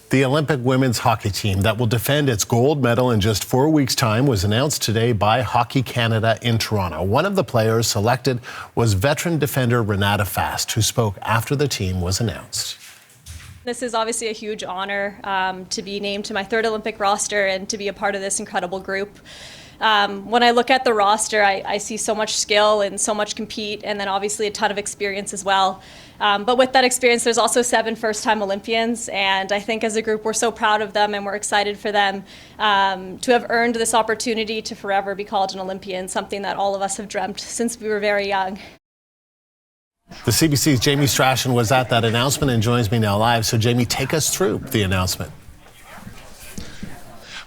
The Olympic women's hockey team that will defend its gold medal in just 4 weeks' time was announced today by Hockey Canada in Toronto. One of the players selected was veteran defender Renata Fast, who spoke after the team was announced. This is obviously a huge honor to be named to my third Olympic roster and to be a part of this incredible group. When I look at the roster, I see so much skill and so much compete, and then obviously a ton of experience as well. But with that experience, there's also 7 first-time Olympians, and I think as a group we're so proud of them and we're excited for them to have earned this opportunity to forever be called an Olympian, something that all of us have dreamt since we were very young. The CBC's Jamie Strachan was at that announcement and joins me now live. So Jamie, take us through the announcement.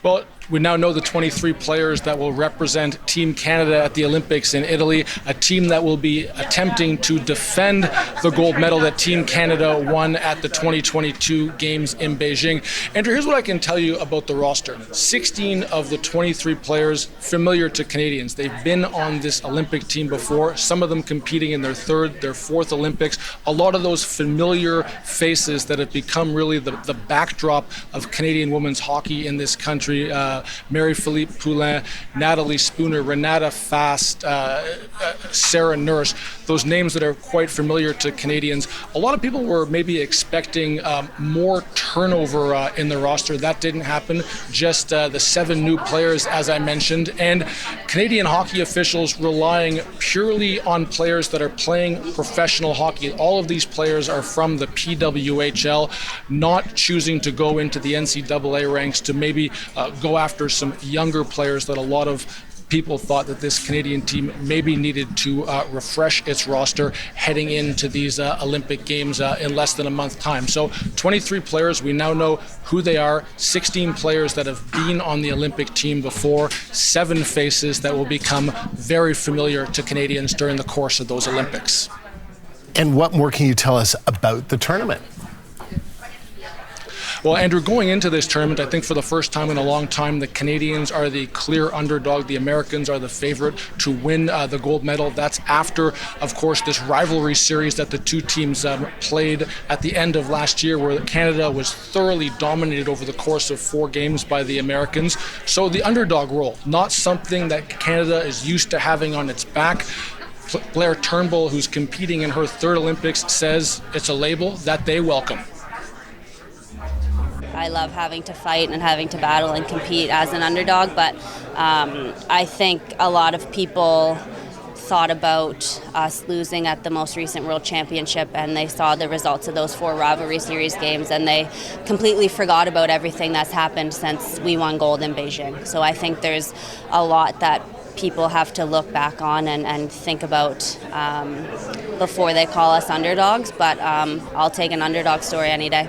Well, we now know the 23 players that will represent Team Canada at the Olympics in Italy, a team that will be attempting to defend the gold medal that Team Canada won at the 2022 Games in Beijing. Andrew, here's what I can tell you about the roster. 16 of the 23 players familiar to Canadians. They've been on this Olympic team before, some of them competing in their 3rd, their 4th Olympics. A lot of those familiar faces that have become really the backdrop of Canadian women's hockey in this country. Marie-Philippe Poulin, Natalie Spooner, Renata Fast, Sarah Nurse, those names that are quite familiar to Canadians. A lot of people were maybe expecting more turnover in the roster. That didn't happen. Just the 7 new players, as I mentioned, and Canadian hockey officials relying purely on players that are playing professional hockey. All of these players are from the PWHL, not choosing to go into the NCAA ranks to maybe go after some younger players that a lot of people thought that this Canadian team maybe needed to refresh its roster heading into these Olympic Games in less than a month's time. So 23 players, we now know who they are, 16 players that have been on the Olympic team before, 7 faces that will become very familiar to Canadians during the course of those Olympics. And what more can you tell us about the tournament? Well, Andrew, going into this tournament, I think for the first time in a long time, the Canadians are the clear underdog. The Americans are the favorite to win the gold medal. That's after, of course, this rivalry series that the two teams played at the end of last year, where Canada was thoroughly dominated over the course of 4 games by the Americans. So the underdog role, not something that Canada is used to having on its back. Blair Turnbull, who's competing in her 3rd Olympics, says it's a label that they welcome. I love having to fight and having to battle and compete as an underdog, but I think a lot of people thought about us losing at the most recent World Championship, and they saw the results of those 4 rivalry series games, and they completely forgot about everything that's happened since we won gold in Beijing. So I think there's a lot that people have to look back on and think about before they call us underdogs, but I'll take an underdog story any day.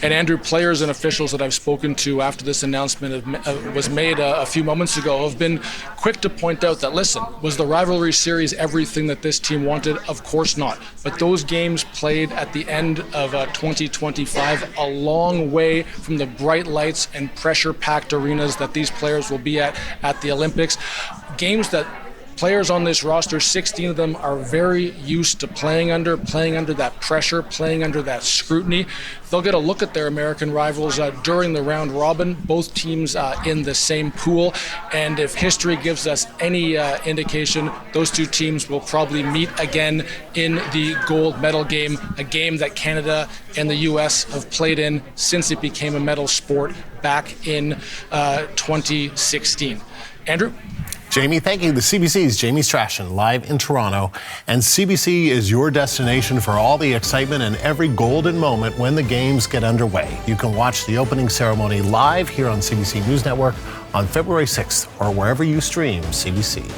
And Andrew, players and officials that I've spoken to after this announcement was made a few moments ago have been quick to point out that, listen, was the rivalry series everything that this team wanted? Of course not. But those games played at the end of 2025, a long way from the bright lights and pressure-packed arenas that these players will be at the Olympics. Games that players on this roster, 16 of them, are very used to playing under that pressure, playing under that scrutiny. They'll get a look at their American rivals during the round robin, both teams in the same pool. And if history gives us any indication, those 2 teams will probably meet again in the gold medal game, a game that Canada and the U.S. have played in since it became a medal sport back in 2016. Andrew? Jamie, thank you. The CBC's Jamie Strachan live in Toronto. And CBC is your destination for all the excitement and every golden moment when the games get underway. You can watch the opening ceremony live here on CBC News Network on February 6th or wherever you stream CBC.